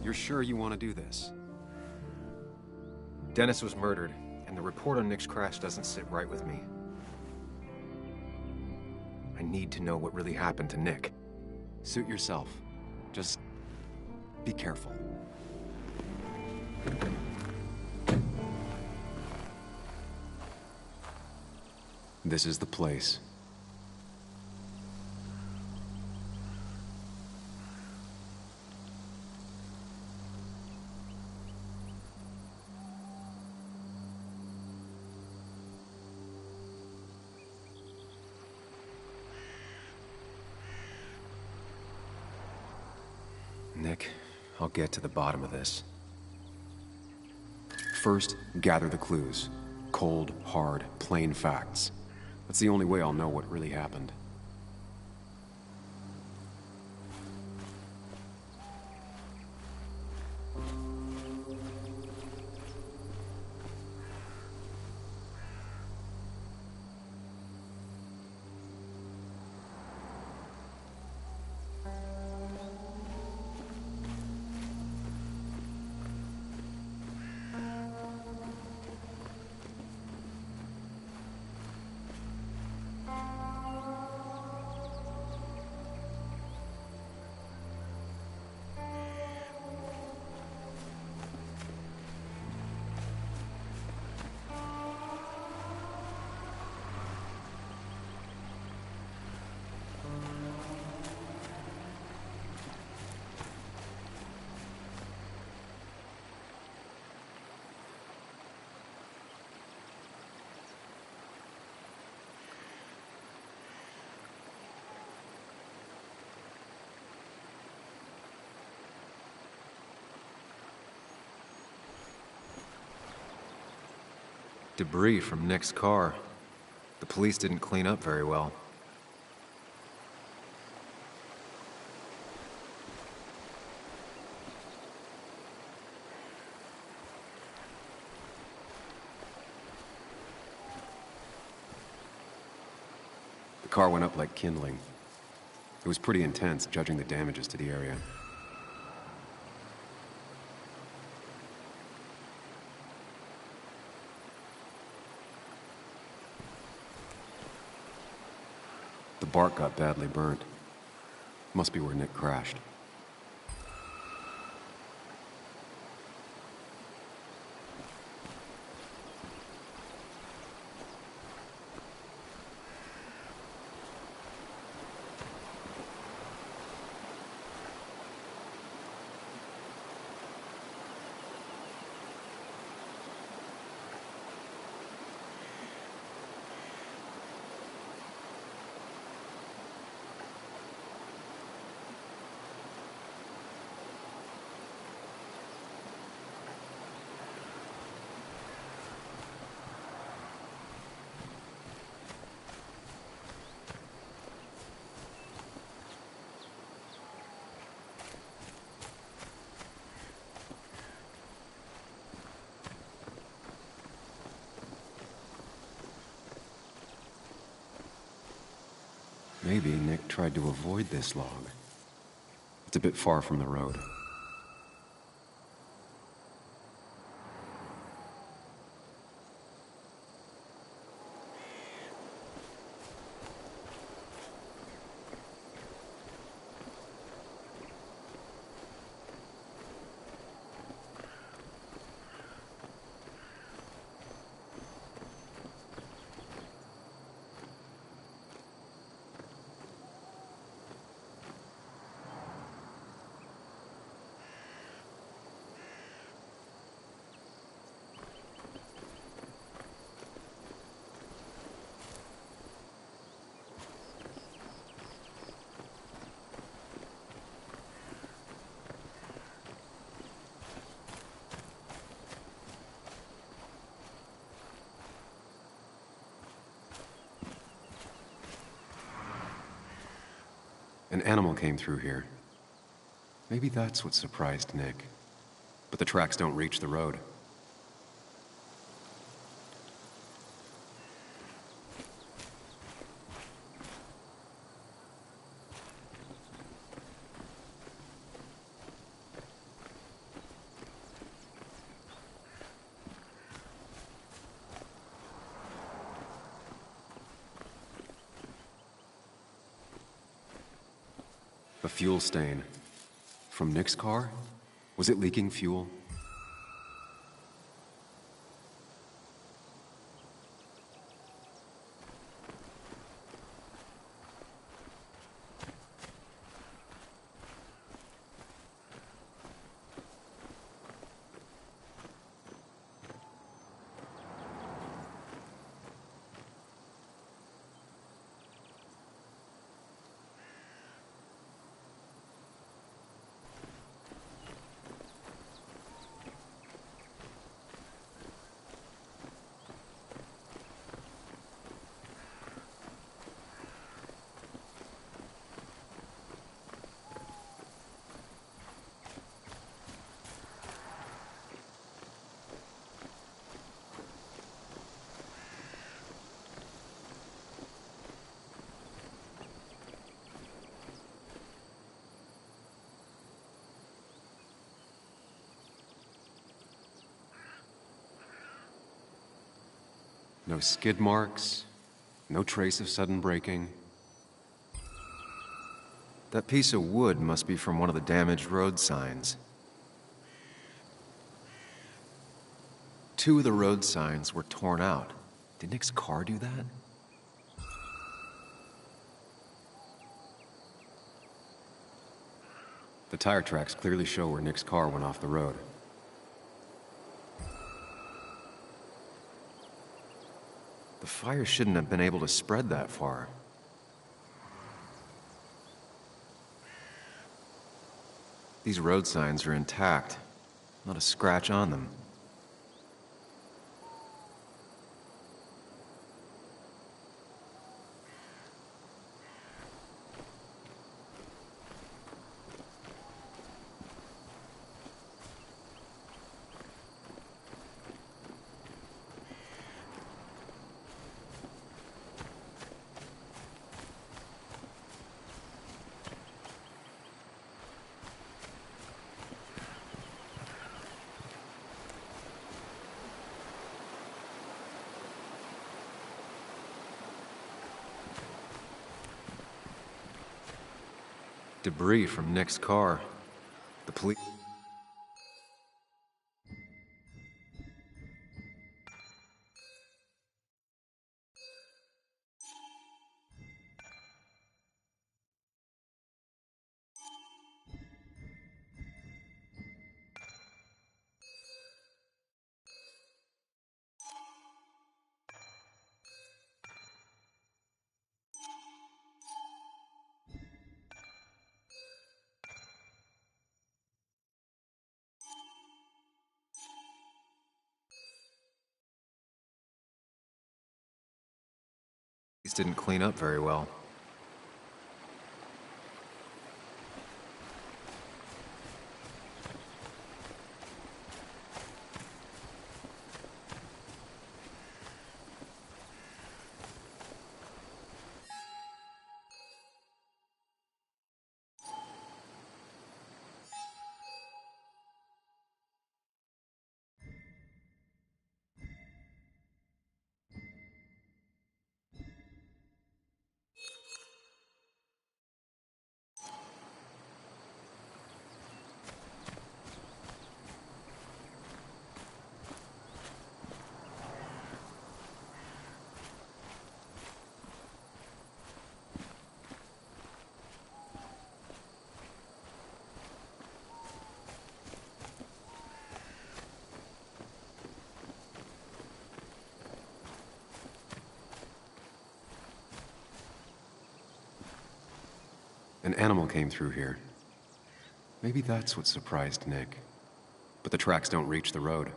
You're sure you want to do this? Dennis was murdered, and the report on Nick's crash doesn't sit right with me. I need to know what really happened to Nick. Suit yourself. Just be careful. This is the place. Nick, I'll get to the bottom of this. First, gather the clues. Cold, hard, plain facts. That's the only way I'll know what really happened. Debris from Nick's car. The police didn't clean up very well. The car went up like kindling. It was pretty intense, judging the damages to the area. The bark got badly burnt. Must be where Nick crashed. Maybe Nick tried to avoid this log. It's a bit far from the road. An animal came through here. Maybe that's what surprised Nick. But the tracks don't reach the road. A fuel stain. From Nick's car? Was it leaking fuel? No skid marks, no trace of sudden braking. That piece of wood must be from one of the damaged road signs. 2 of the road signs were torn out. Did Nick's car do that? The tire tracks clearly show where Nick's car went off the road. The fire shouldn't have been able to spread that far. These road signs are intact, not a scratch on them. Debris from Nick's car. The police... didn't clean up very well. An animal came through here. Maybe that's what surprised Nick. But the tracks don't reach the road.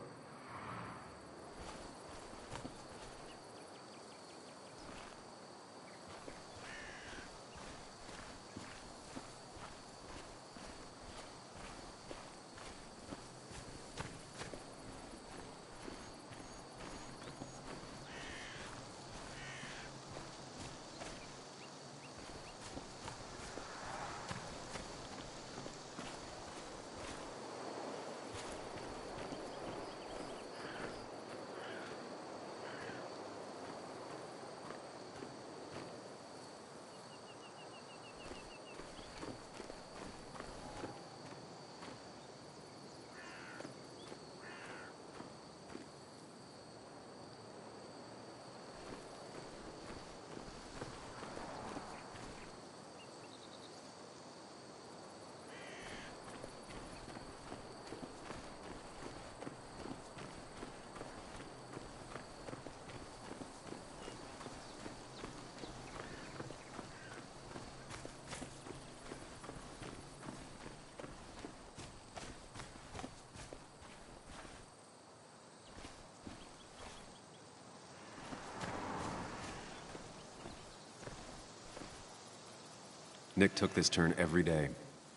Nick took this turn every day.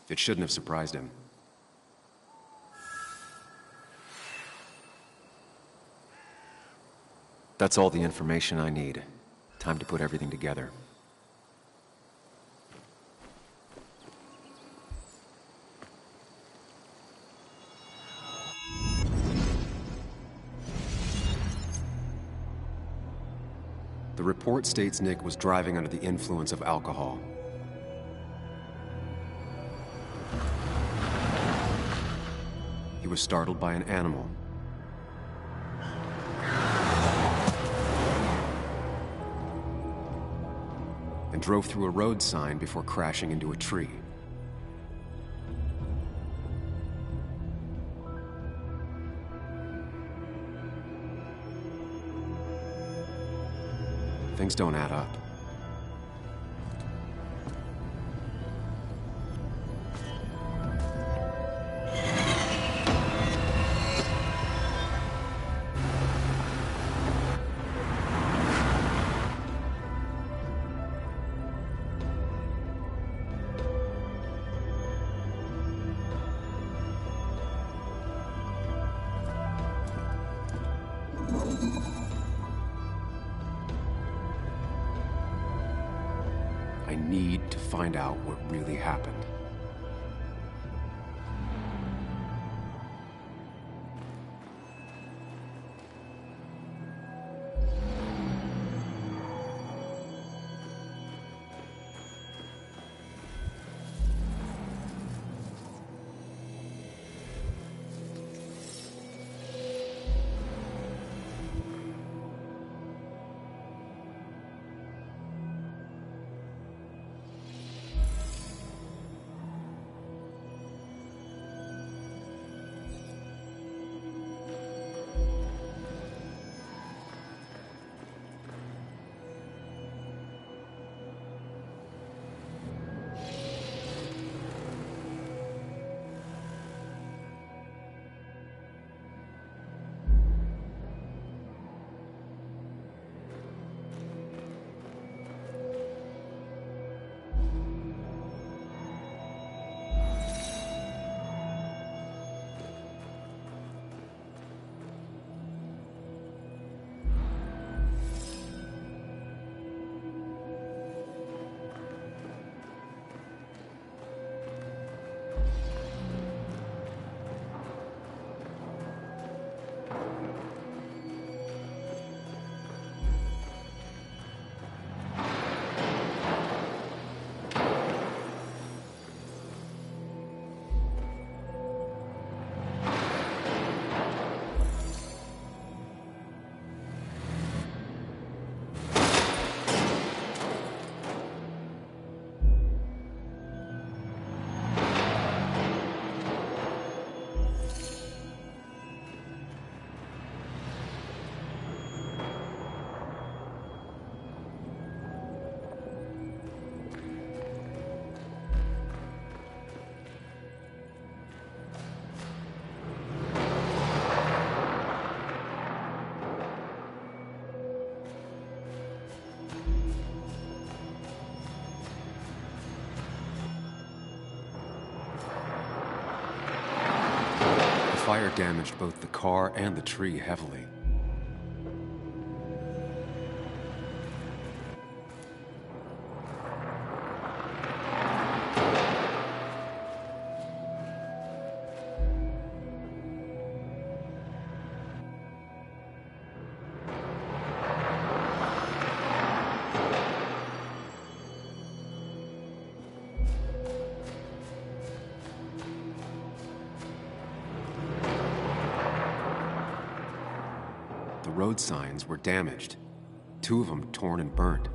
It shouldn't have surprised him. That's all the information I need. Time to put everything together. The report states Nick was driving under the influence of alcohol. He was startled by an animal. And drove through a road sign before crashing into a tree. Things don't add up. I need to find out what really happened. The fire damaged both the car and the tree heavily. The road signs were damaged, 2 of them torn and burnt.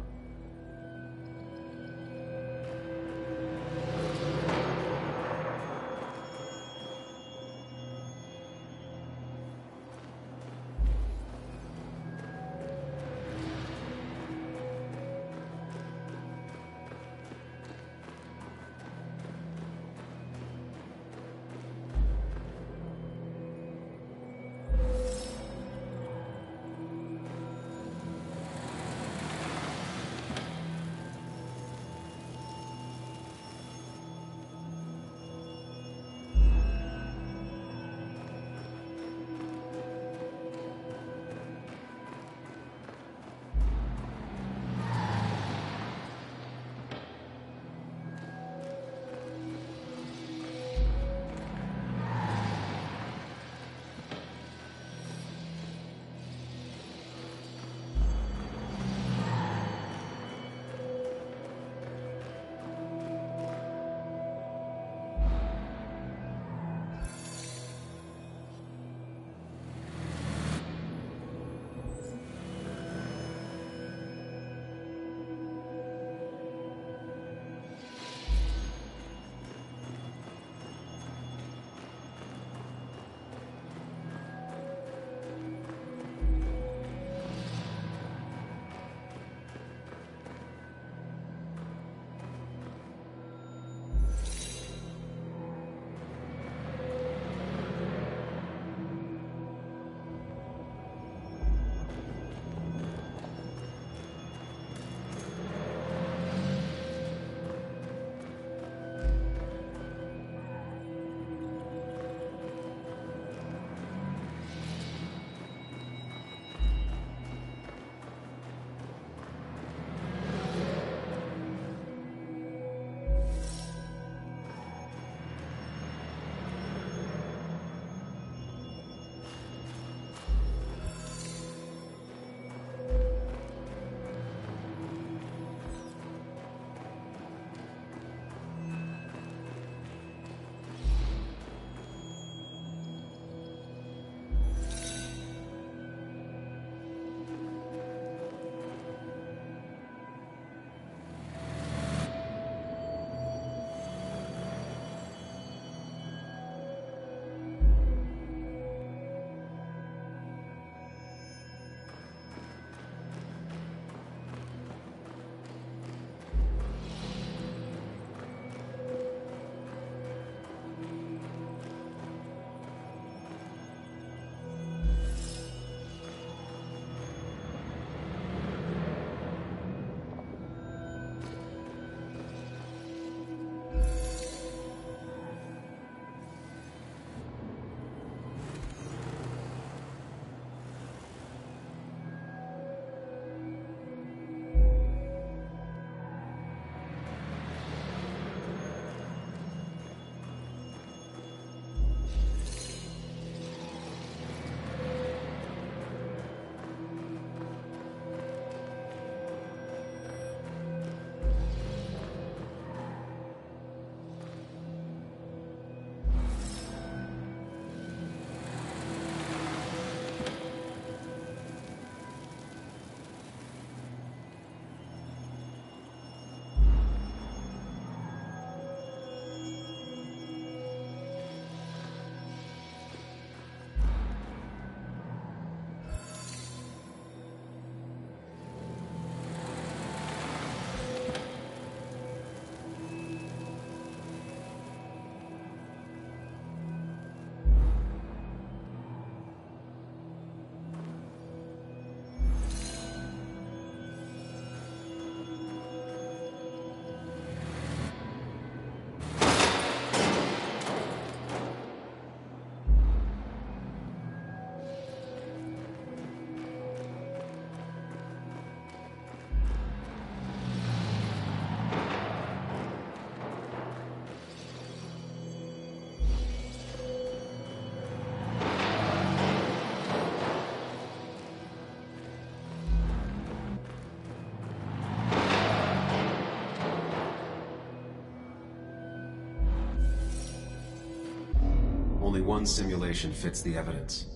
Only one simulation fits the evidence.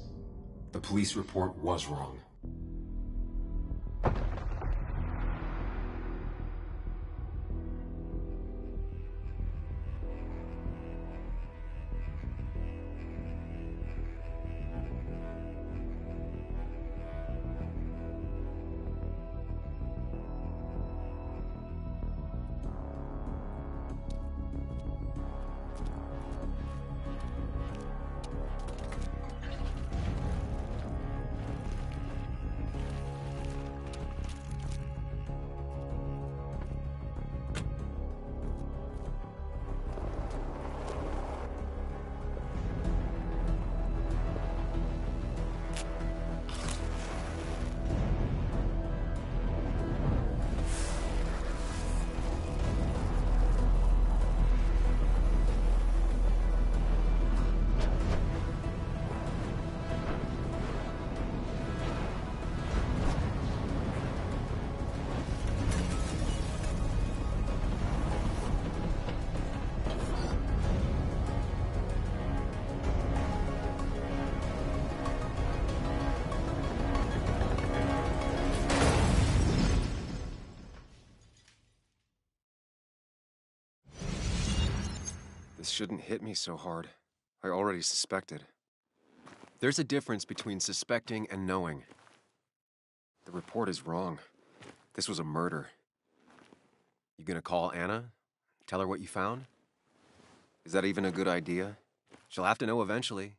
The police report was wrong. This shouldn't hit me so hard. I already suspected. There's a difference between suspecting and knowing. The report is wrong. This was a murder. You gonna call Anna? Tell her what you found? Is that even a good idea? She'll have to know eventually.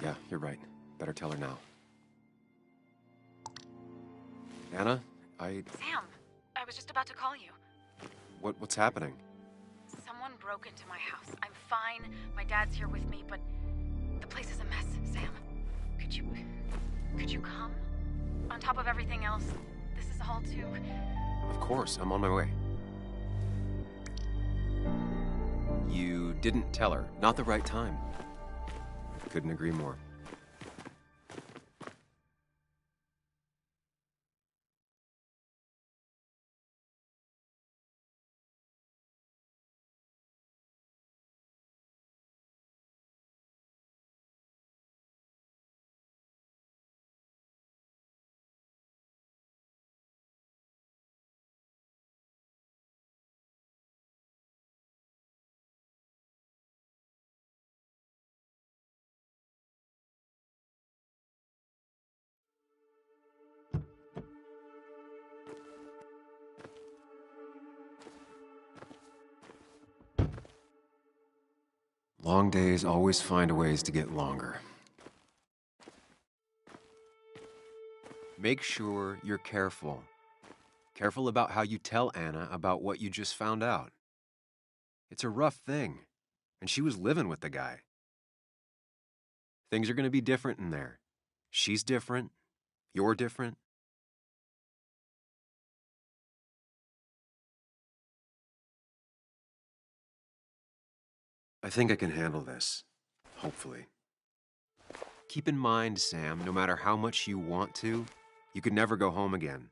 Yeah, you're right. Better tell her now. Anna, Sam, I was just about to call you. What's happening? Someone broke into my house. I'm fine. My dad's here with me, but the place is a mess, Sam. Could you come? On top of everything else, this is all too... Of course, I'm on my way. You didn't tell her. Not the right time. Couldn't agree more. Long days always find ways to get longer. Make sure you're careful. Careful about how you tell Anna about what you just found out. It's a rough thing, and she was living with the guy. Things are going to be different in there. She's different. You're different. I think I can handle this. Hopefully. Keep in mind, Sam, no matter how much you want to, you could never go home again.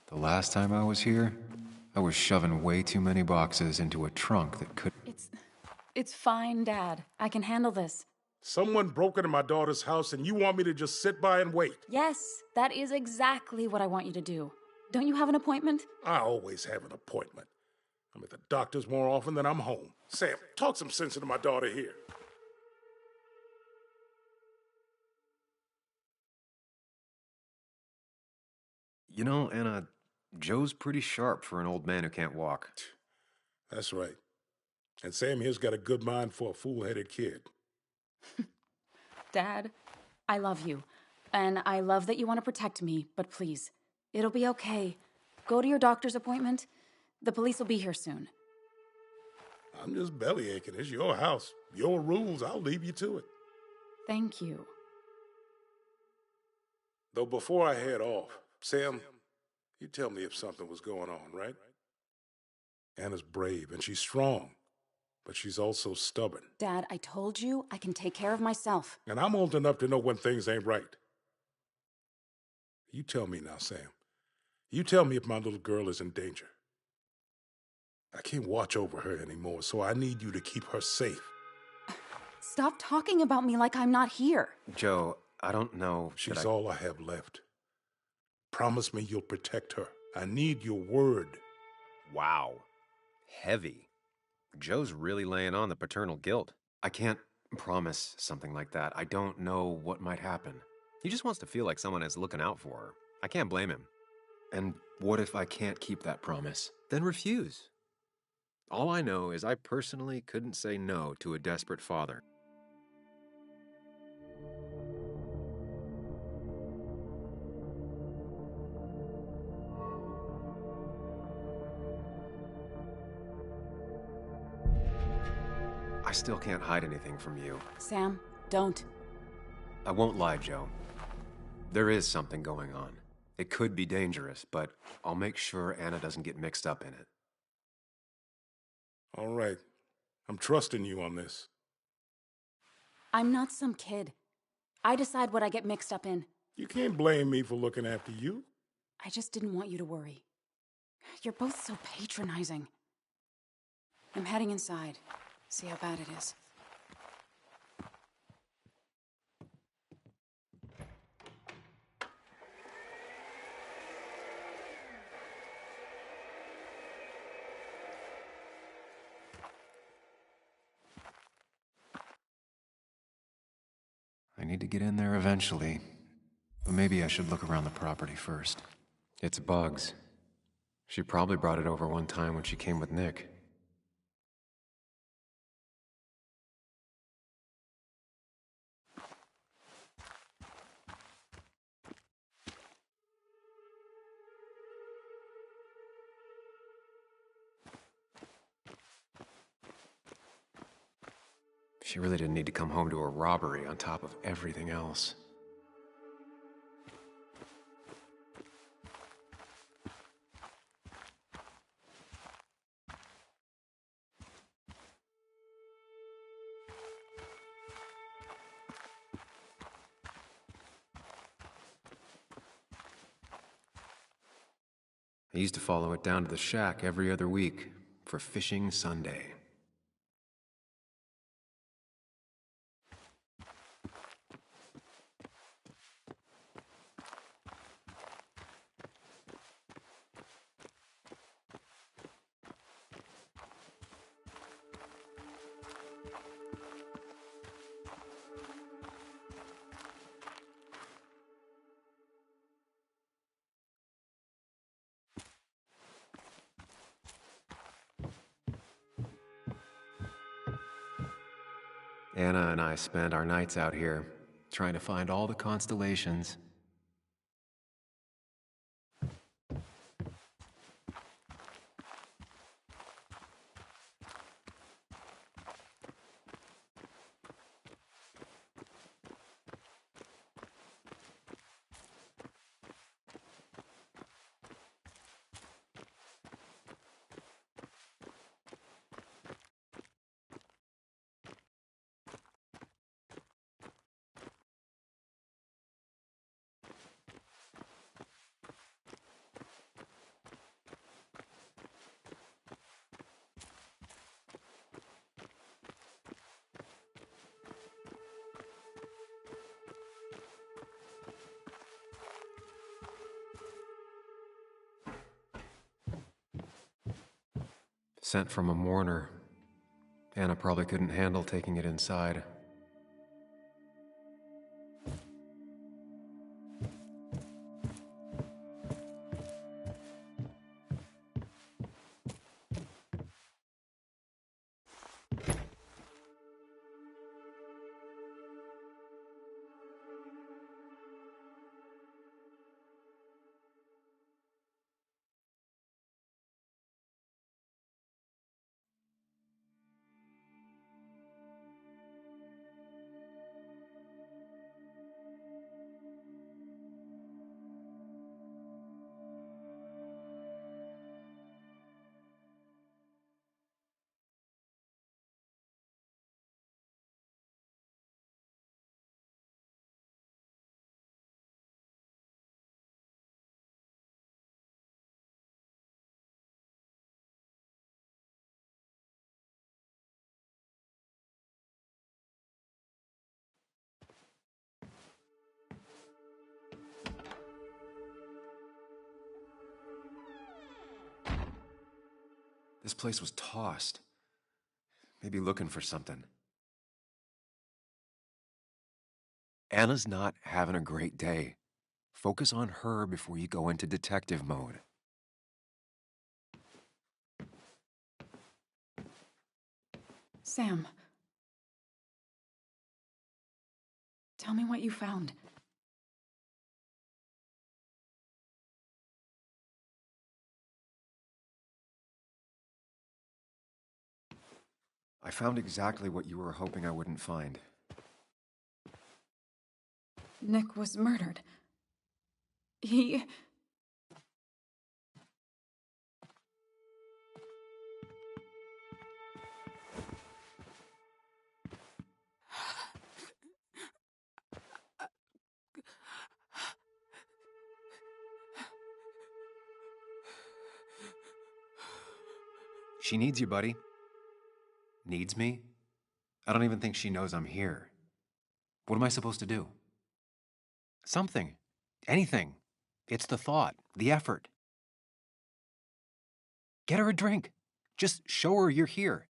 The last time I was here, I was shoving way too many boxes into a trunk that could... It's fine, Dad. I can handle this. Someone broke into my daughter's house and you want me to just sit by and wait? Yes, that is exactly what I want you to do. Don't you have an appointment? I always have an appointment. I'm at the doctor's more often than I'm home. Sam, talk some sense into my daughter here. You know, Anna, Joe's pretty sharp for an old man who can't walk. That's right. And Sam here's got a good mind for a fool-headed kid. Dad, I love you. And I love that you want to protect me, but please, it'll be okay. Go to your doctor's appointment. The police will be here soon. I'm just belly aching. It's your house, your rules. I'll leave you to it. Thank you. Though before I head off, Sam, you tell me if something was going on, right? Anna's brave and she's strong, but she's also stubborn. Dad, I told you I can take care of myself. And I'm old enough to know when things ain't right. You tell me now, Sam. You tell me if my little girl is in danger. I can't watch over her anymore, so I need you to keep her safe. Stop talking about me like I'm not here. Joe, I don't know. She's all I have left. Promise me you'll protect her. I need your word. Wow. Heavy. Joe's really laying on the paternal guilt. I can't promise something like that. I don't know what might happen. He just wants to feel like someone is looking out for her. I can't blame him. And what if I can't keep that promise? Then refuse. All I know is I personally couldn't say no to a desperate father. I still can't hide anything from you. Sam, don't. I won't lie, Joe. There is something going on. It could be dangerous, but I'll make sure Anna doesn't get mixed up in it. All right. I'm trusting you on this. I'm not some kid. I decide what I get mixed up in. You can't blame me for looking after you. I just didn't want you to worry. You're both so patronizing. I'm heading inside. See how bad it is. I need to get in there eventually, but maybe I should look around the property first. It's Bugs. She probably brought it over one time when she came with Nick. She really didn't need to come home to a robbery on top of everything else. I used to follow it down to the shack every other week for Fishing Sunday. Anna and I spend our nights out here, trying to find all the constellations. Sent from a mourner. Anna probably couldn't handle taking it inside. This place was tossed. Maybe looking for something. Anna's not having a great day. Focus on her before you go into detective mode. Sam. Tell me what you found. I found exactly what you were hoping I wouldn't find. Nick was murdered. He... She needs you, buddy. Needs me? I don't even think she knows I'm here. What am I supposed to do? Something. Anything. It's the thought, the effort. Get her a drink. Just show her you're here.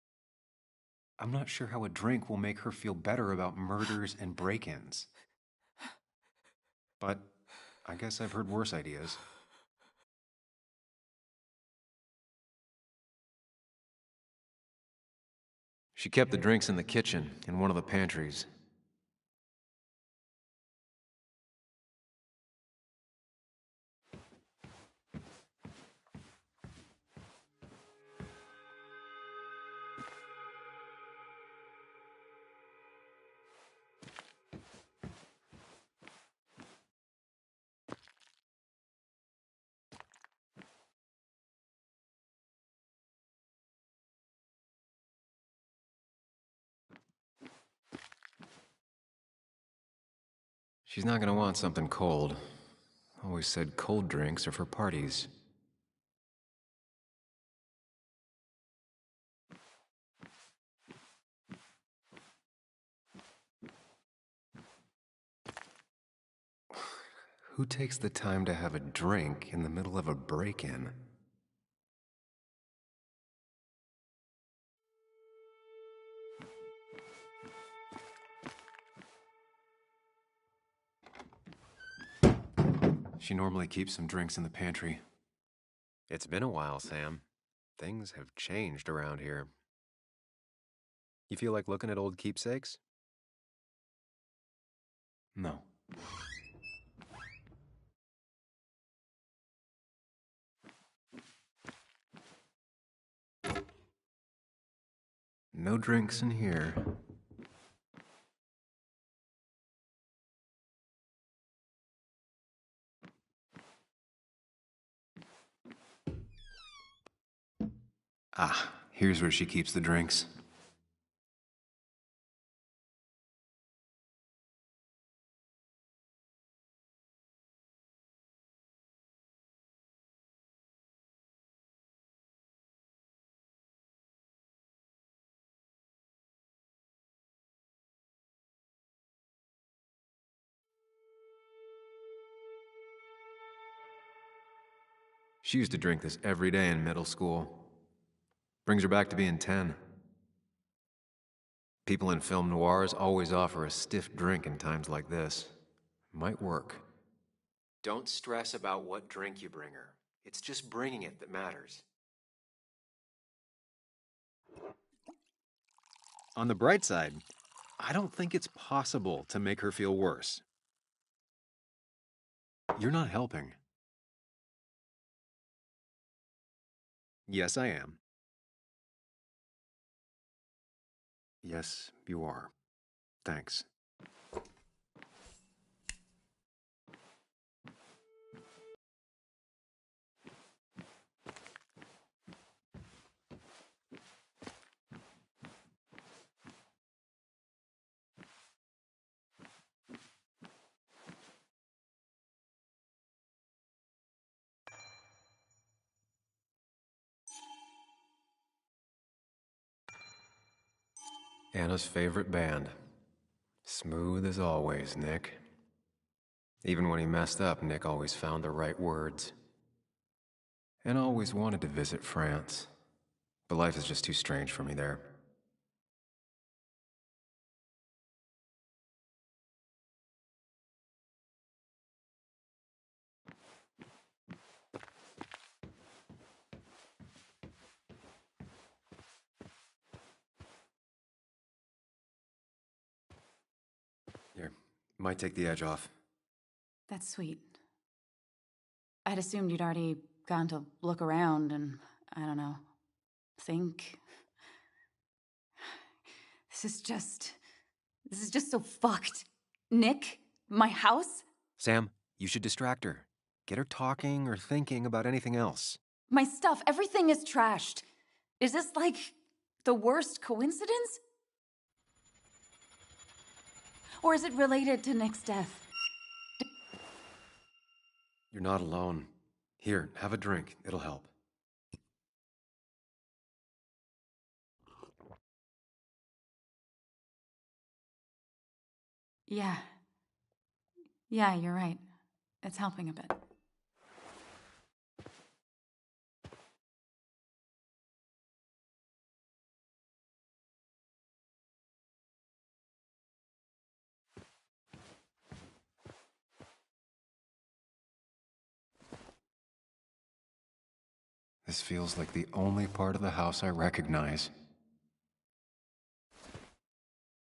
I'm not sure how a drink will make her feel better about murders and break-ins. But I guess I've heard worse ideas. She kept the drinks in the kitchen, in one of the pantries. She's not gonna want something cold. Always said cold drinks are for parties. Who takes the time to have a drink in the middle of a break-in? She normally keeps some drinks in the pantry. It's been a while, Sam. Things have changed around here. You feel like looking at old keepsakes? No. No drinks in here. Ah, here's where she keeps the drinks. She used to drink this every day in middle school. Brings her back to being 10. People in film noirs always offer a stiff drink in times like this. Might work. Don't stress about what drink you bring her. It's just bringing it that matters. On the bright side, I don't think it's possible to make her feel worse. You're not helping. Yes, I am. Yes, you are. Thanks. Anna's favorite band. Smooth as always, Nick. Even when he messed up, Nick always found the right words. And always wanted to visit France. The life is just too strange for me there. Here, might take the edge off. That's sweet. I'd assumed you'd already gone to look around and, I don't know, think. This is just so fucked. Nick? My house? Sam, you should distract her. Get her talking or thinking about anything else. My stuff, everything is trashed. Is this like the worst coincidence? Or is it related to Nick's death? You're not alone. Here, have a drink. It'll help. Yeah. Yeah, you're right. It's helping a bit. This feels like the only part of the house I recognize.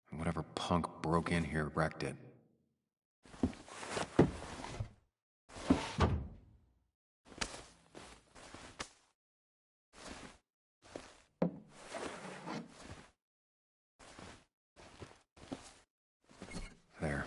And whatever punk broke in here wrecked it. There.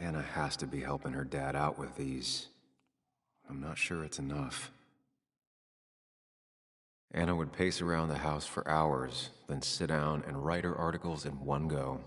Anna has to be helping her dad out with these. I'm not sure it's enough. Anna would pace around the house for hours, then sit down and write her articles in one go.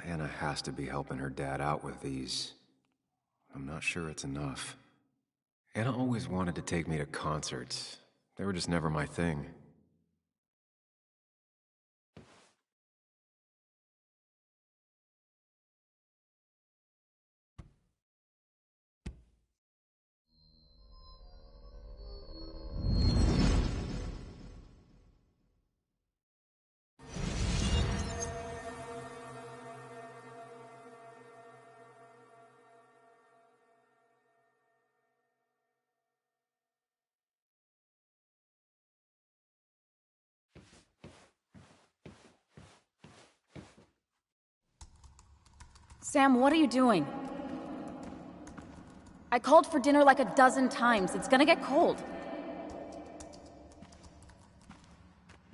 Anna has to be helping her dad out with these. I'm not sure it's enough. Anna always wanted to take me to concerts. They were just never my thing. Sam, what are you doing? I called for dinner like a dozen times. It's gonna get cold.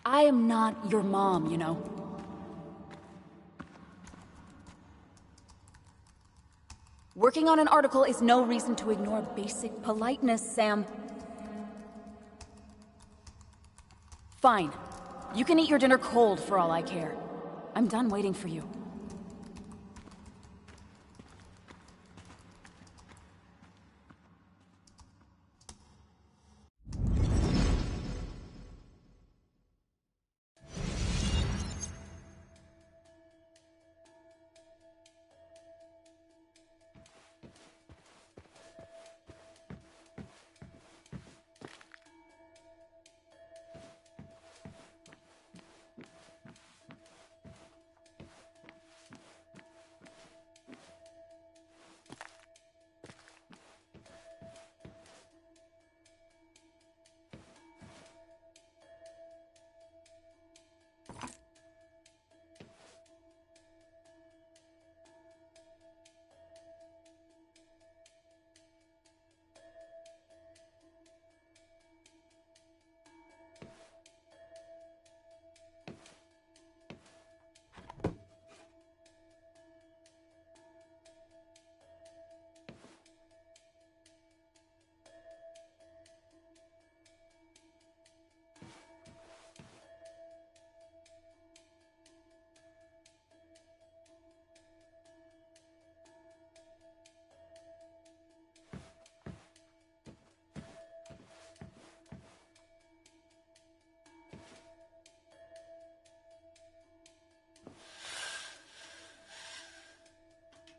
I am not your mom, you know. Working on an article is no reason to ignore basic politeness, Sam. Fine. You can eat your dinner cold for all I care. I'm done waiting for you.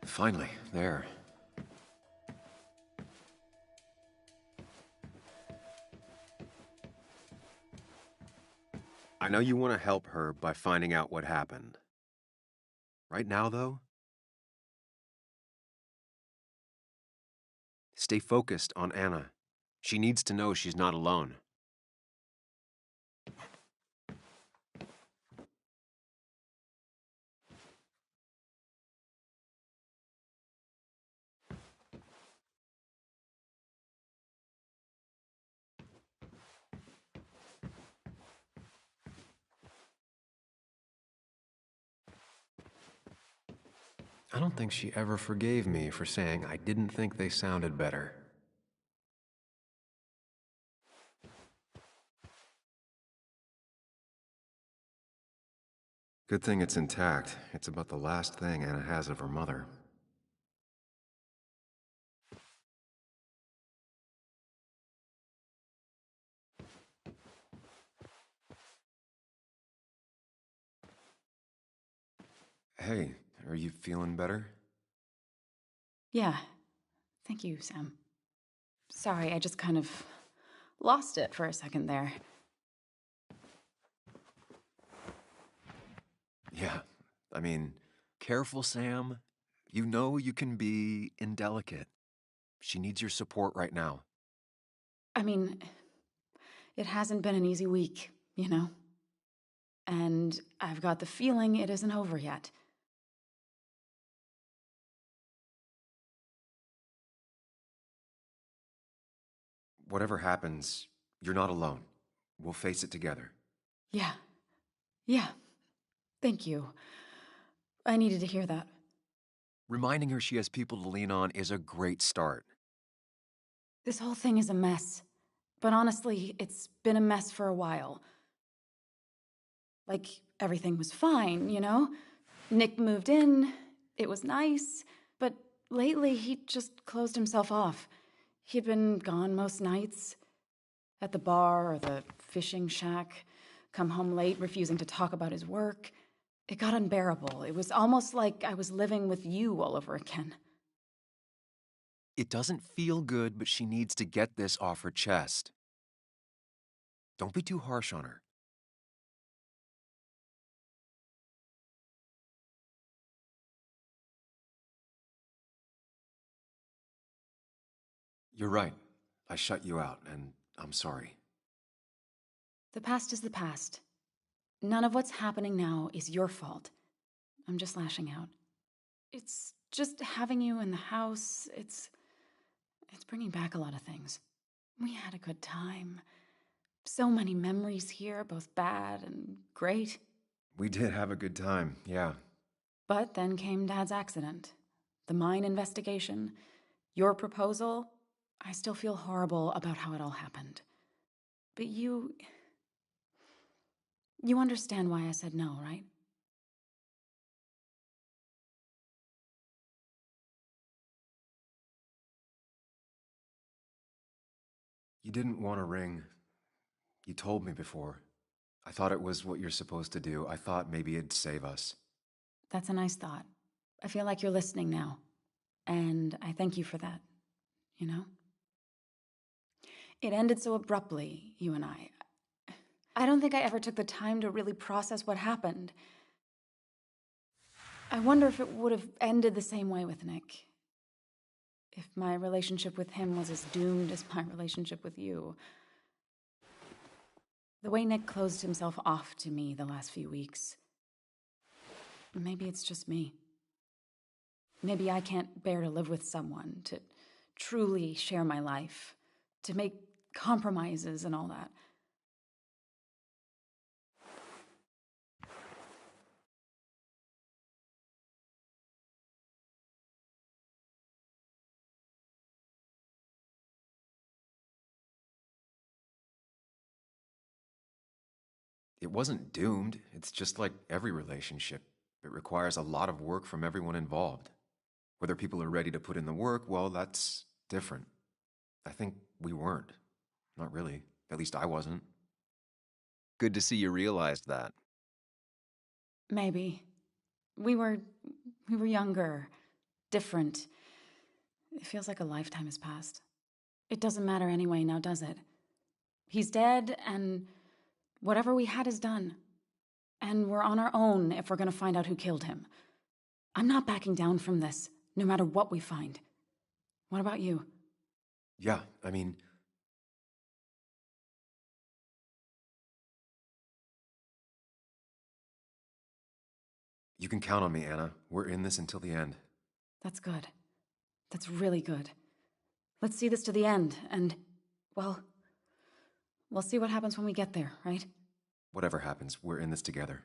Finally, there. I know you want to help her by finding out what happened. Right now, though, stay focused on Anna. She needs to know she's not alone. I don't think she ever forgave me for saying I didn't think they sounded better. Good thing it's intact. It's about the last thing Anna has of her mother. Hey, are you feeling better? Yeah. Thank you, Sam. Sorry, I just kind of lost it for a second there. Yeah, I mean, careful, Sam. You know you can be indelicate. She needs your support right now. I mean, it hasn't been an easy week, you know? And I've got the feeling it isn't over yet. Whatever happens, you're not alone. We'll face it together. Yeah. Yeah. Thank you. I needed to hear that. Reminding her she has people to lean on is a great start. This whole thing is a mess. But honestly, it's been a mess for a while. Like, everything was fine, you know? Nick moved in, it was nice, but lately he just closed himself off. He'd been gone most nights, at the bar or the fishing shack, come home late, refusing to talk about his work. It got unbearable. It was almost like I was living with you all over again. It doesn't feel good, but she needs to get this off her chest. Don't be too harsh on her. You're right. I shut you out, and I'm sorry. The past is the past. None of what's happening now is your fault. I'm just lashing out. It's just having you in the house. It's bringing back a lot of things. We had a good time. So many memories here, both bad and great. We did have a good time, yeah. But then came Dad's accident, the mine investigation, your proposal. I still feel horrible about how it all happened. But you understand why I said no, right? You didn't want a ring. You told me before. I thought it was what you're supposed to do. I thought maybe it'd save us. That's a nice thought. I feel like you're listening now. And I thank you for that, you know? It ended so abruptly, you and I. I don't think I ever took the time to really process what happened. I wonder if it would have ended the same way with Nick. If my relationship with him was as doomed as my relationship with you. The way Nick closed himself off to me the last few weeks. Maybe it's just me. Maybe I can't bear to live with someone, to truly share my life, to make compromises and all that. It wasn't doomed. It's just like every relationship. It requires a lot of work from everyone involved. Whether people are ready to put in the work, well, that's different. I think we weren't. Not really. At least I wasn't. Good to see you realized that. Maybe. We were younger. different. It feels like a lifetime has passed. It doesn't matter anyway now, does it? He's dead, and whatever we had is done. And we're on our own if we're gonna find out who killed him. I'm not backing down from this, no matter what we find. What about you? Yeah, I mean... You can count on me, Anna. We're in this until the end. That's good. That's really good. Let's see this to the end, and, well, we'll see what happens when we get there, right? Whatever happens, we're in this together.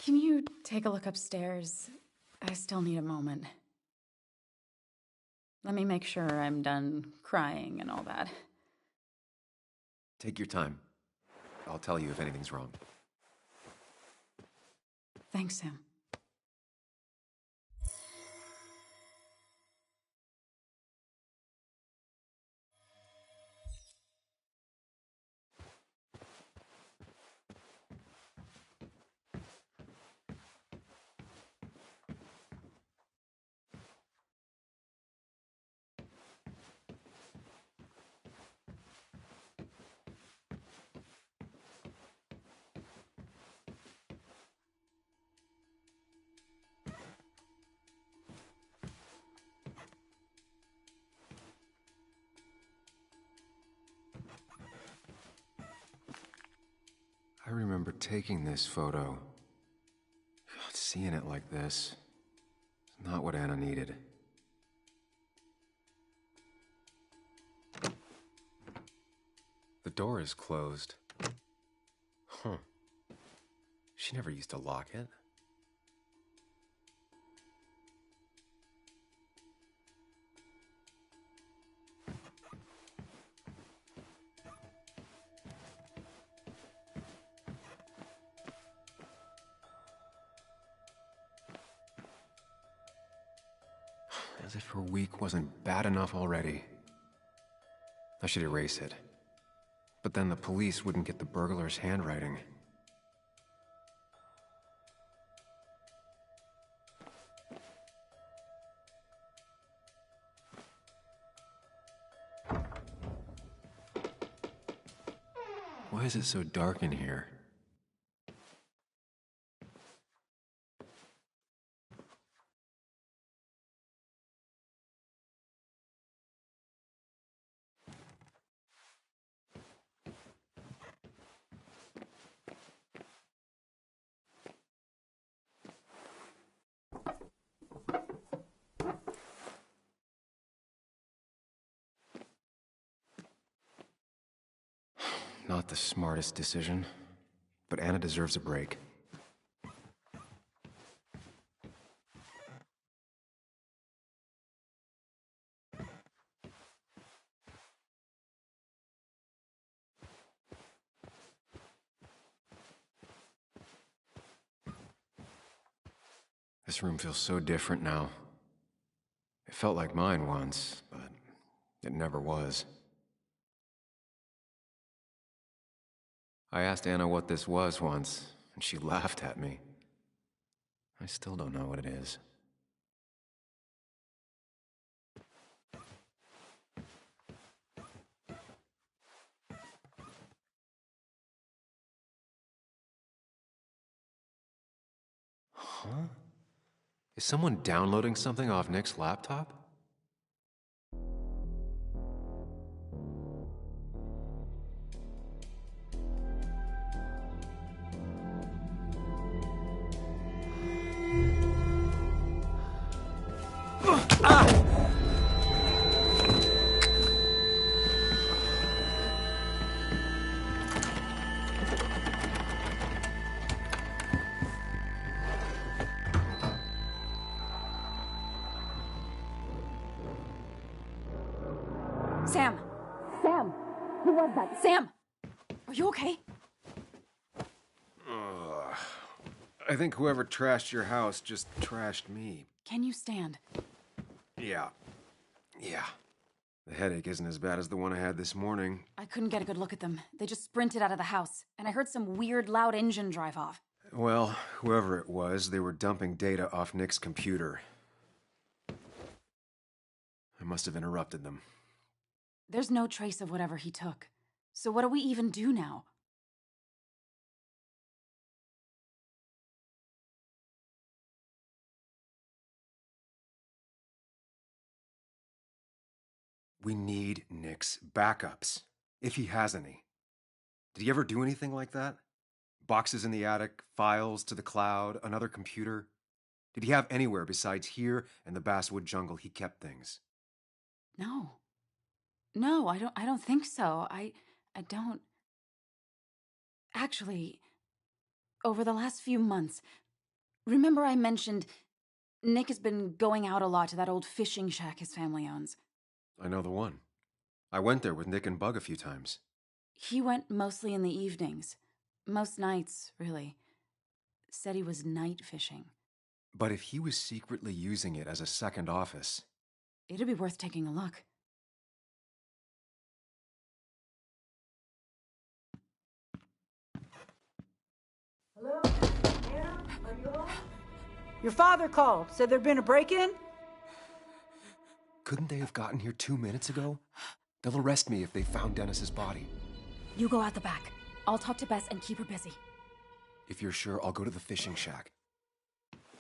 Can you take a look upstairs? I still need a moment. Let me make sure I'm done crying and all that. Take your time. I'll tell you if anything's wrong. Thanks, Sam. I remember taking this photo. God, seeing it like this is not what Anna needed. The door is closed. Huh. She never used to lock it. As if her week wasn't bad enough already. I should erase it. But then the police wouldn't get the burglar's handwriting. Why is it so dark in here? Not the smartest decision, but Anna deserves a break. This room feels so different now. It felt like mine once, but it never was. I asked Anna what this was once, and she laughed at me. I still don't know what it is. Huh? Is someone downloading something off Nick's laptop? Sam! Sam! Who was that? Sam! Are you okay? I think whoever trashed your house just trashed me. Can you stand? Yeah. The headache isn't as bad as the one I had this morning. I couldn't get a good look at them. They just sprinted out of the house, and I heard some weird, loud engine drive off. Well, whoever it was, they were dumping data off Nick's computer. I must have interrupted them. There's no trace of whatever he took. So what do we even do now? We need Nick's backups, if he has any. Did he ever do anything like that? Boxes in the attic, files to the cloud, another computer? Did he have anywhere besides here and the basswood jungle he kept things? No. No, I don't think so. I don't. Actually, over the last few months, remember I mentioned Nick has been going out a lot to that old fishing shack his family owns. I know the one. I went there with Nick and Bug a few times. He went mostly in the evenings. Most nights, really. Said he was night fishing. But if he was secretly using it as a second office... It'd be worth taking a look. Hello? Anna? Are you home? Your father called. Said there'd been a break-in? Couldn't they have gotten here 2 minutes ago? They'll arrest me if they found Dennis's body. You go out the back. I'll talk to Bess and keep her busy. If you're sure, I'll go to the fishing shack.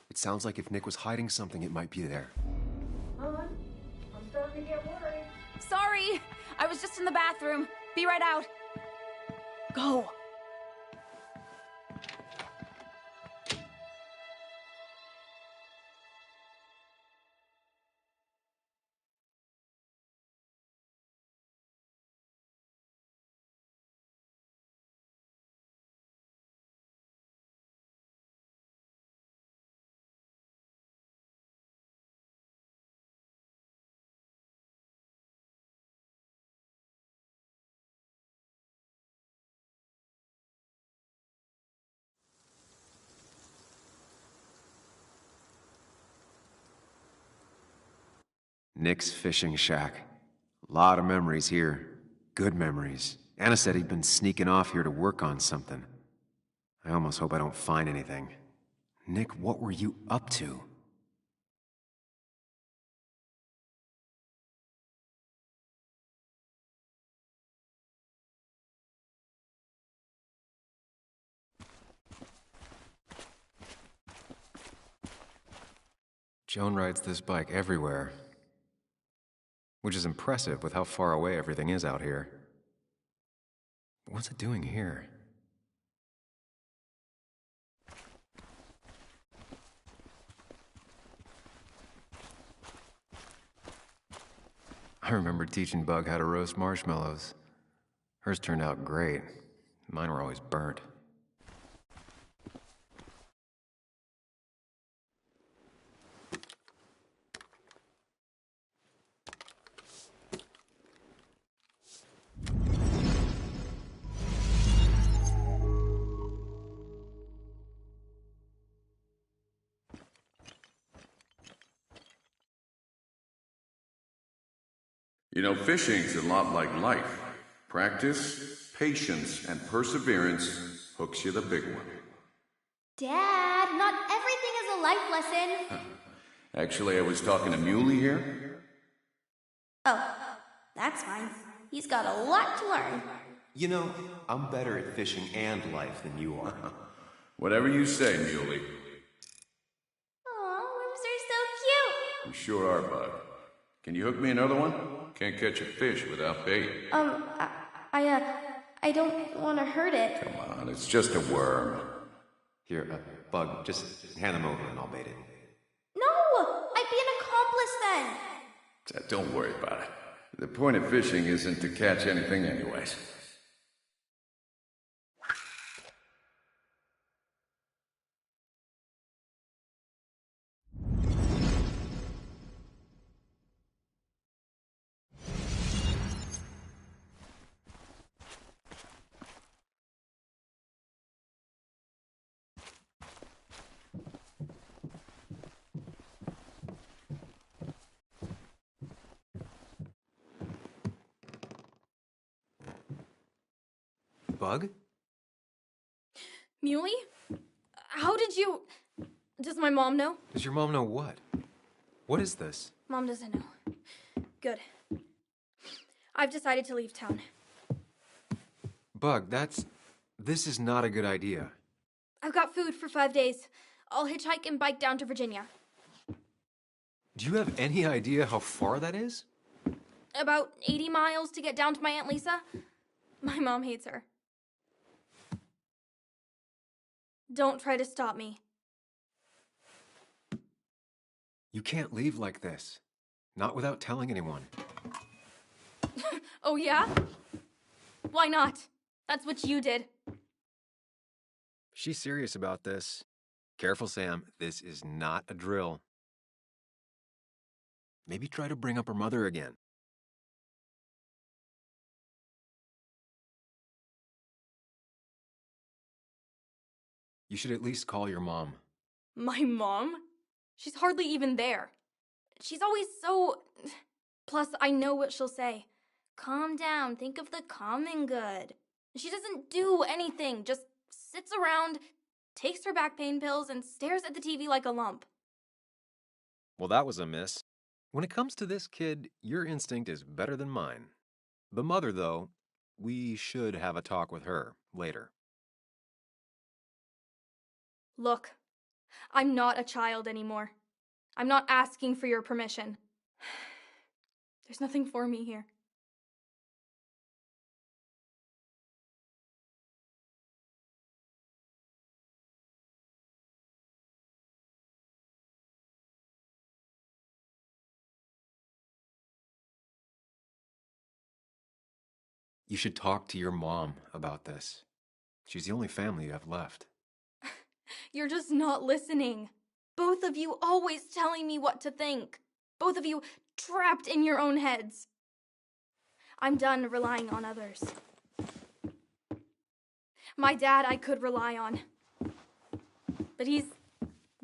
It sounds like if Nick was hiding something, it might be there. Hon, I'm starting to get worried. Sorry! I was just in the bathroom. Be right out. Go! Nick's fishing shack. A lot of memories here. Good memories. Anna said he'd been sneaking off here to work on something. I almost hope I don't find anything. Nick, what were you up to? Joan rides this bike everywhere. Which is impressive with how far away everything is out here. What's it doing here? I remember teaching Bug how to roast marshmallows. Hers turned out great. Mine were always burnt. You know, fishing's a lot like life. Practice, patience, and perseverance hooks you the big one. Dad, not everything is a life lesson. Actually, I was talking to Muley here. Oh, that's fine. He's got a lot to learn. You know, I'm better at fishing and life than you are. Whatever you say, Muley. Aw, worms are so cute. You sure are, Bug. Can you hook me another one? Can't catch a fish without bait. I don't want to hurt it. Come on, it's just a worm. Here, Bug, just hand them over and I'll bait it. No, I'd be an accomplice then. Don't worry about it. The point of fishing isn't to catch anything anyways. Bug? Muley? How did you... Does my mom know? Does your mom know what? What is this? Mom doesn't know. Good. I've decided to leave town. Bug, this is not a good idea. I've got food for 5 days. I'll hitchhike and bike down to Virginia. Do you have any idea how far that is? About 80 miles to get down to my Aunt Lisa. My mom hates her. Don't try to stop me. You can't leave like this. Not without telling anyone. Oh, yeah? Why not? That's what you did. She's serious about this. Careful, Sam. This is not a drill. Maybe try to bring up her mother again. You should at least call your mom. My mom? She's hardly even there. She's always so... Plus, I know what she'll say. Calm down, think of the common good. She doesn't do anything, just sits around, takes her back pain pills, and stares at the TV like a lump. Well, that was a miss. When it comes to this kid, your instinct is better than mine. The mother, though, we should have a talk with her later. Look, I'm not a child anymore. I'm not asking for your permission. There's nothing for me here. You should talk to your mom about this. She's the only family you have left. You're just not listening. Both of you always telling me what to think. Both of you trapped in your own heads. I'm done relying on others. My dad I could rely on. But he's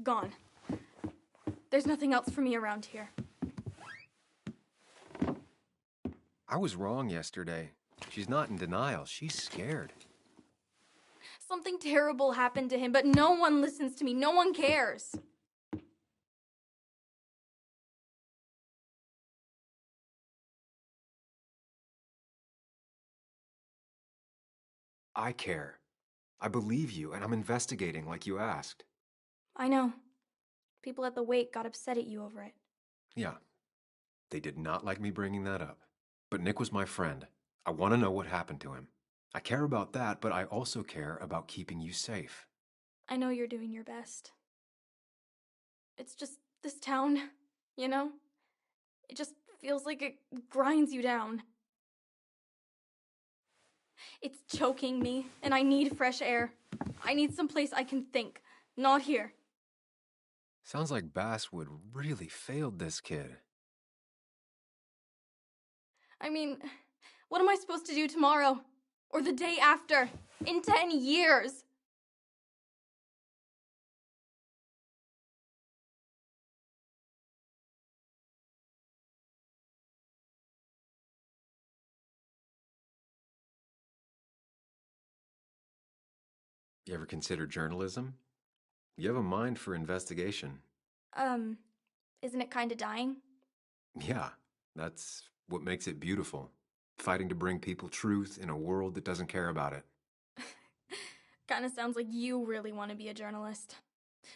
gone. There's nothing else for me around here. I was wrong yesterday. She's not in denial. She's scared. Something terrible happened to him, but no one listens to me. No one cares. I care. I believe you, and I'm investigating like you asked. I know. People at the wake got upset at you over it. Yeah. They did not like me bringing that up. But Nick was my friend. I want to know what happened to him. I care about that, but I also care about keeping you safe. I know you're doing your best. It's just this town, you know? It just feels like it grinds you down. It's choking me, and I need fresh air. I need someplace I can think, not here. Sounds like Basswood really failed this kid. I mean, what am I supposed to do tomorrow? Or the day after? In 10 years? You ever consider journalism? You have a mind for investigation. Isn't it kinda dying? Yeah, that's what makes it beautiful. Fighting to bring people truth in a world that doesn't care about it. Kinda sounds like you really want to be a journalist.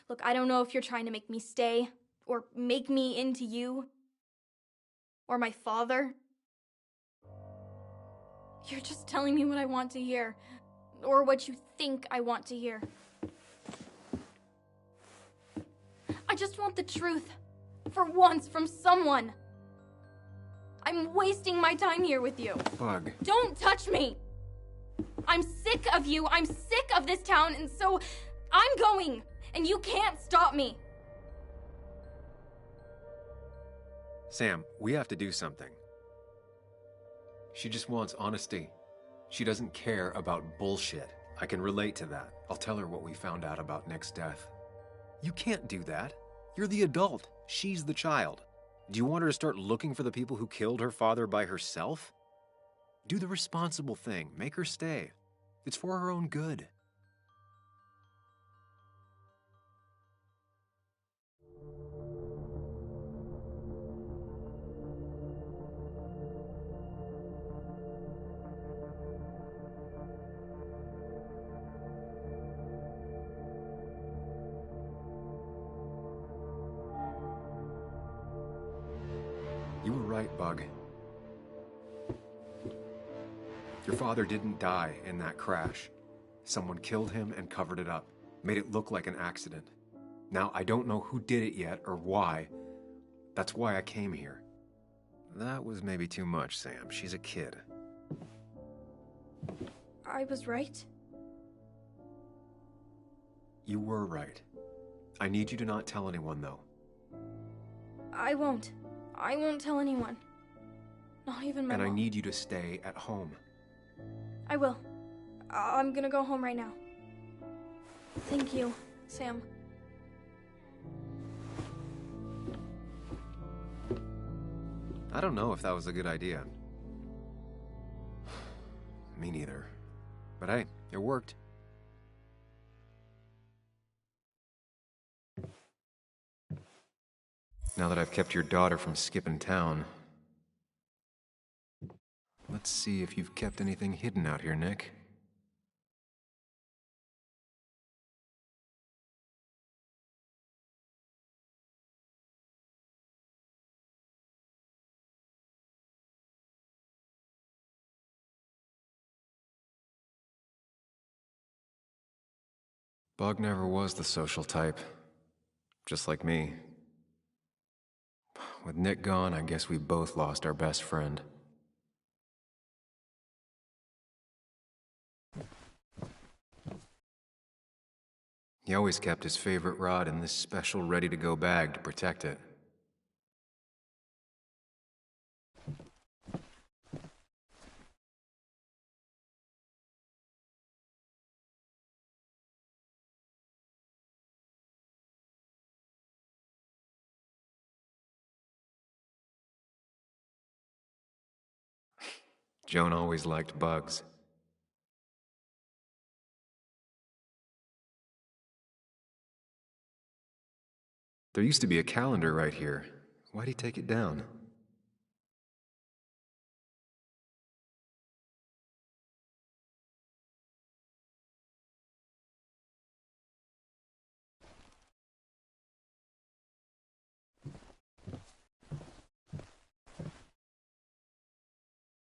Look, I don't know if you're trying to make me stay, or make me into you, or my father. You're just telling me what I want to hear, or what you think I want to hear. I just want the truth, for once, from someone. I'm wasting my time here with you. Bug. Don't touch me! I'm sick of you, I'm sick of this town, and so I'm going, and you can't stop me. Sam, we have to do something. She just wants honesty. She doesn't care about bullshit. I can relate to that. I'll tell her what we found out about Nick's death. You can't do that. You're the adult. She's the child. Do you want her to start looking for the people who killed her father by herself? Do the responsible thing. Make her stay. It's for her own good. You were right, Bug. Your father didn't die in that crash. Someone killed him and covered it up, made it look like an accident. Now, I don't know who did it yet or why. That's why I came here. That was maybe too much, Sam. She's a kid. I was right? You were right. I need you to not tell anyone, though. I won't. I won't tell anyone. Not even my And I mom. need you to stay at home. I will. I'm gonna go home right now. Thank you, Sam. I don't know if that was a good idea. Me neither. But hey, it worked. Now that I've kept your daughter from skipping town, let's see if you've kept anything hidden out here, Nick. Bug never was the social type. Just like me. With Nick gone, I guess we both lost our best friend. He always kept his favorite rod in this special ready-to-go bag to protect it. Joan always liked bugs. There used to be a calendar right here. Why'd he take it down?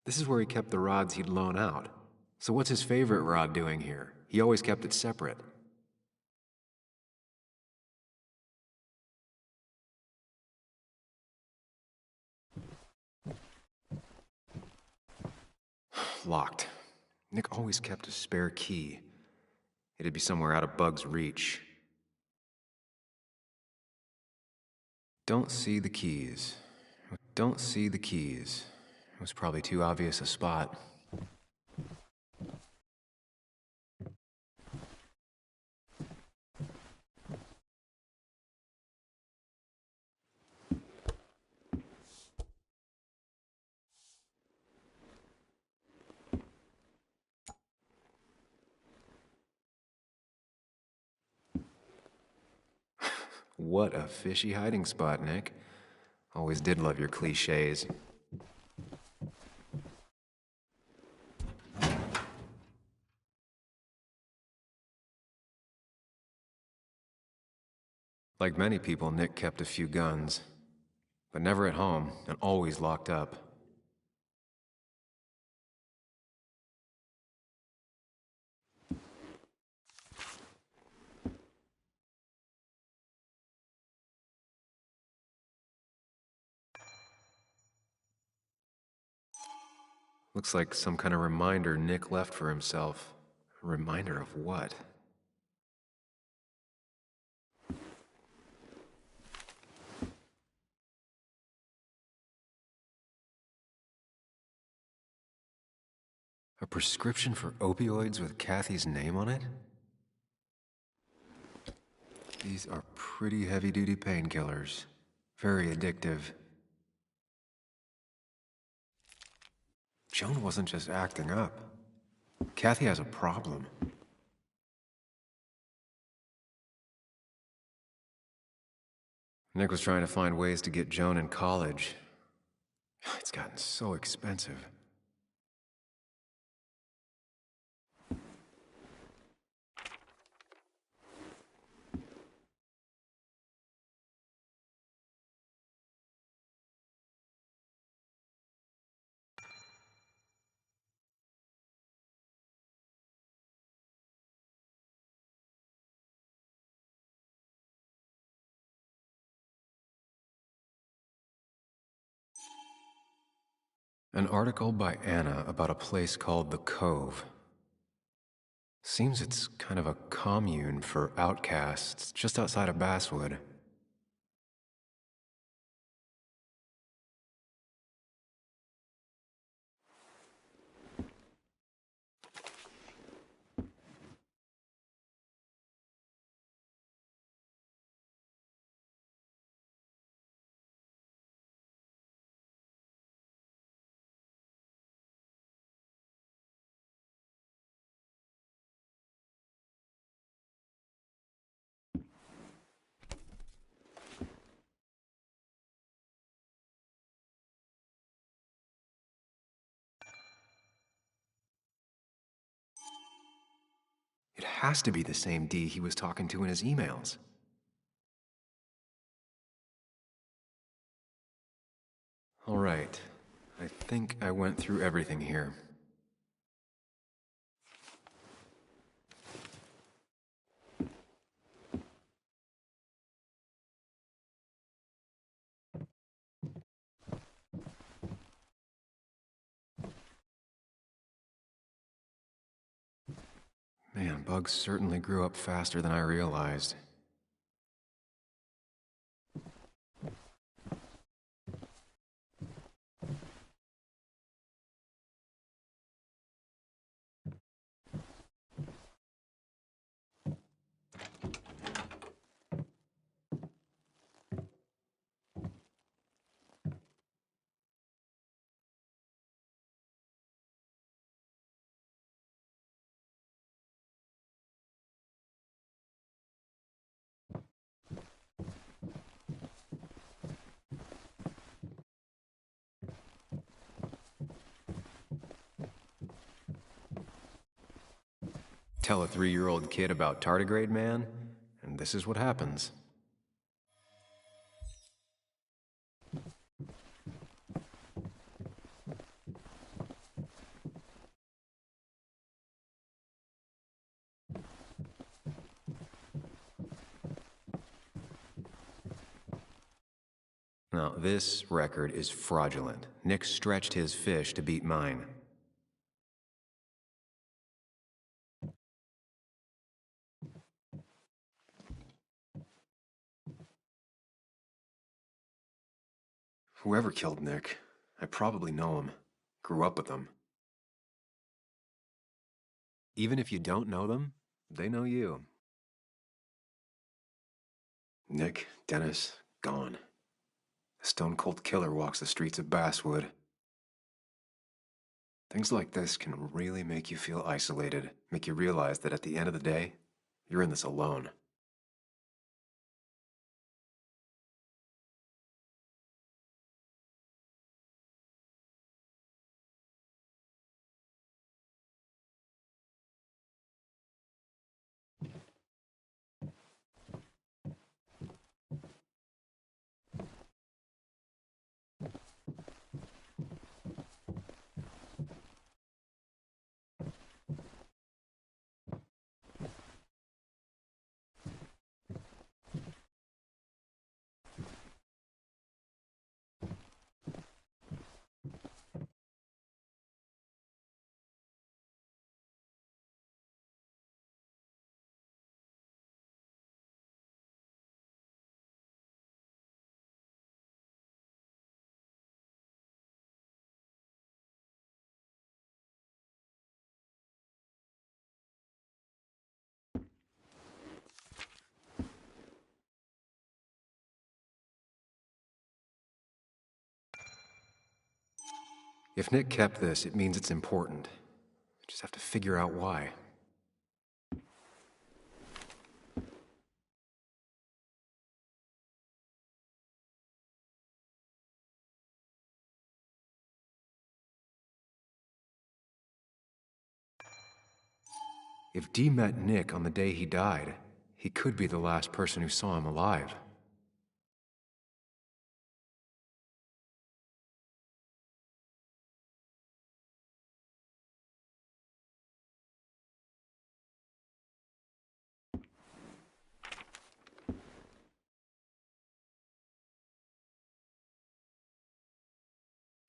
This is where he kept the rods he'd loan out. So what's his favorite rod doing here? He always kept it separate. Locked. Nick always kept a spare key. It'd be somewhere out of Bug's reach. Don't see the keys. Don't see the keys. It was probably too obvious a spot. What a fishy hiding spot, Nick. Always did love your cliches. Like many people, Nick kept a few guns, but never at home and always locked up. Looks like some kind of reminder Nick left for himself. A reminder of what? A prescription for opioids with Kathy's name on it? These are pretty heavy-duty painkillers. Very addictive. Joan wasn't just acting up. Kathy has a problem. Nick was trying to find ways to get Joan in college. It's gotten so expensive. An article by Anna about a place called The Cove. Seems it's kind of a commune for outcasts just outside of Basswood. It has to be the same D he was talking to in his emails. All right. I think I went through everything here. Man, Bugs certainly grew up faster than I realized. Tell a 3-year-old kid about tardigrade man, and this is what happens. Now, this record is fraudulent. Nick stretched his fish to beat mine. Whoever killed Nick, I probably know him. Grew up with him. Even if you don't know them, they know you. Nick, Dennis, gone. A stone-cold killer walks the streets of Basswood. Things like this can really make you feel isolated, make you realize that at the end of the day, you're in this alone. If Nick kept this, it means it's important. Just have to figure out why. If Dee met Nick on the day he died, he could be the last person who saw him alive.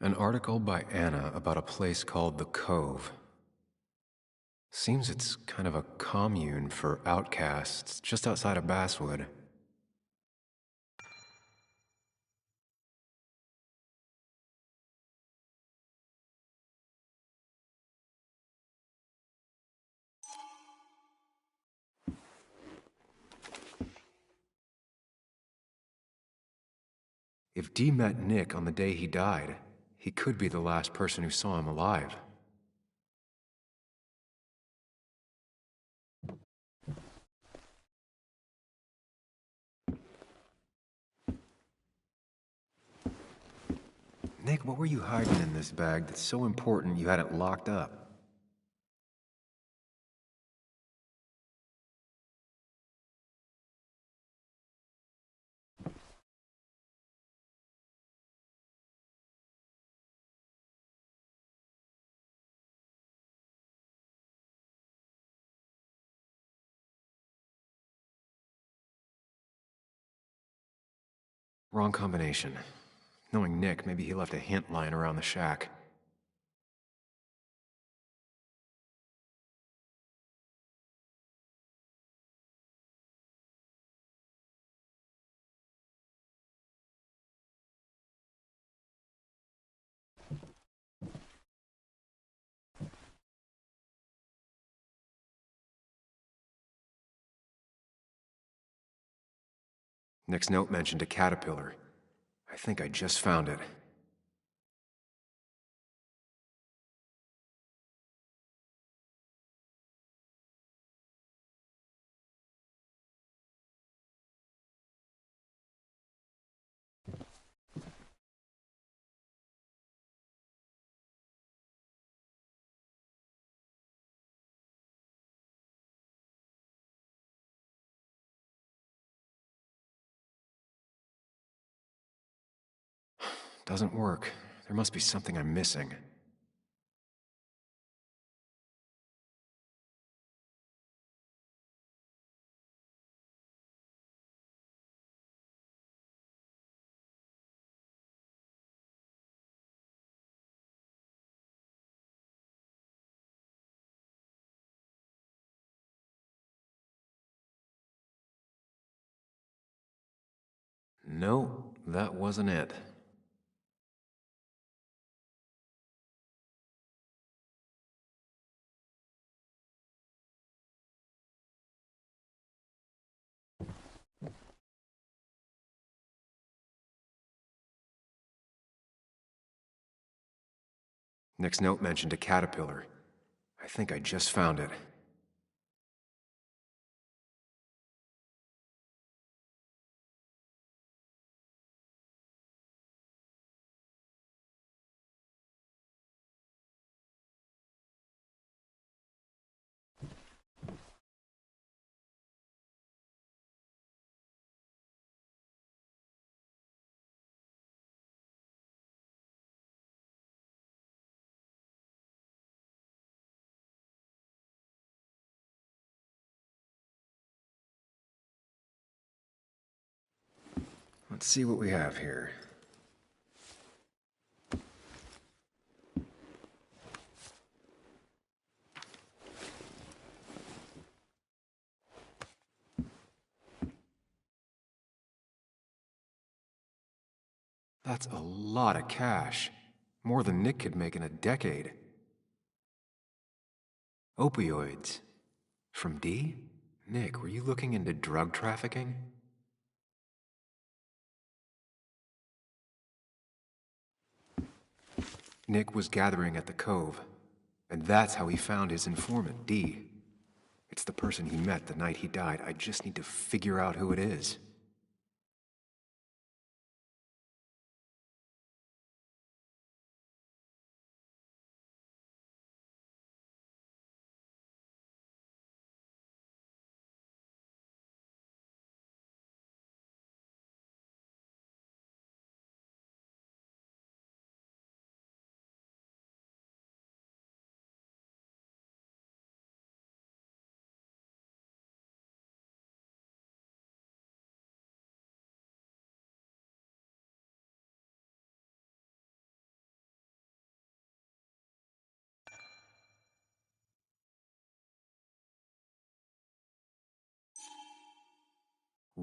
An article by Anna about a place called the Cove. Seems it's kind of a commune for outcasts just outside of Basswood. If Dee met Nick on the day he died, he could be the last person who saw him alive. Nick, what were you hiding in this bag that's so important you had it locked up? Wrong combination. Knowing Nick, maybe he left a hint lying around the shack. Nick's note mentioned a caterpillar. I think I just found it. Doesn't work. There must be something I'm missing. No, that wasn't it. Nick's note mentioned a caterpillar. I think I just found it. Let's see what we have here. That's a lot of cash. More than Nick could make in a decade. Opioids. From Dee? Nick, were you looking into drug trafficking? Nick was gathering at the Cove, and that's how he found his informant, Dee. It's the person he met the night he died. I just need to figure out who it is.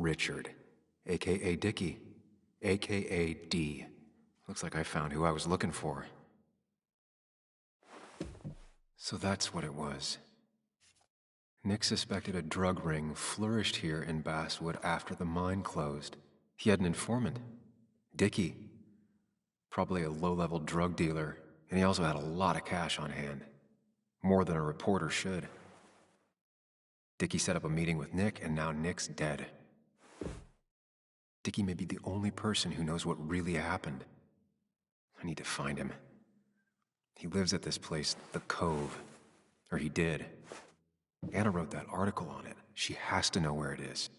Richard, a.k.a. Dickie, a.k.a. D. Looks like I found who I was looking for. So that's what it was. Nick suspected a drug ring flourished here in Basswood after the mine closed. He had an informant, Dickie. Probably a low-level drug dealer, and he also had a lot of cash on hand. More than a reporter should. Dickie set up a meeting with Nick, and now Nick's dead. Dickie may be the only person who knows what really happened. I need to find him. He lives at this place, The Cove. Or he did. Anna wrote that article on it. She has to know where it is.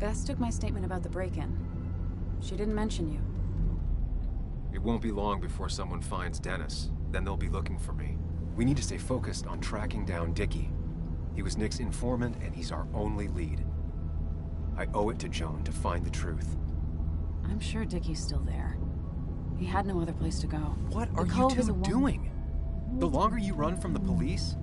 Bess took my statement about the break-in. She didn't mention you. It won't be long before someone finds Dennis. Then they'll be looking for me. We need to stay focused on tracking down Dickie. He was Nick's informant, and he's our only lead. I owe it to Joan to find the truth. I'm sure Dickie's still there. He had no other place to go. What are you two doing? The longer you run from the police,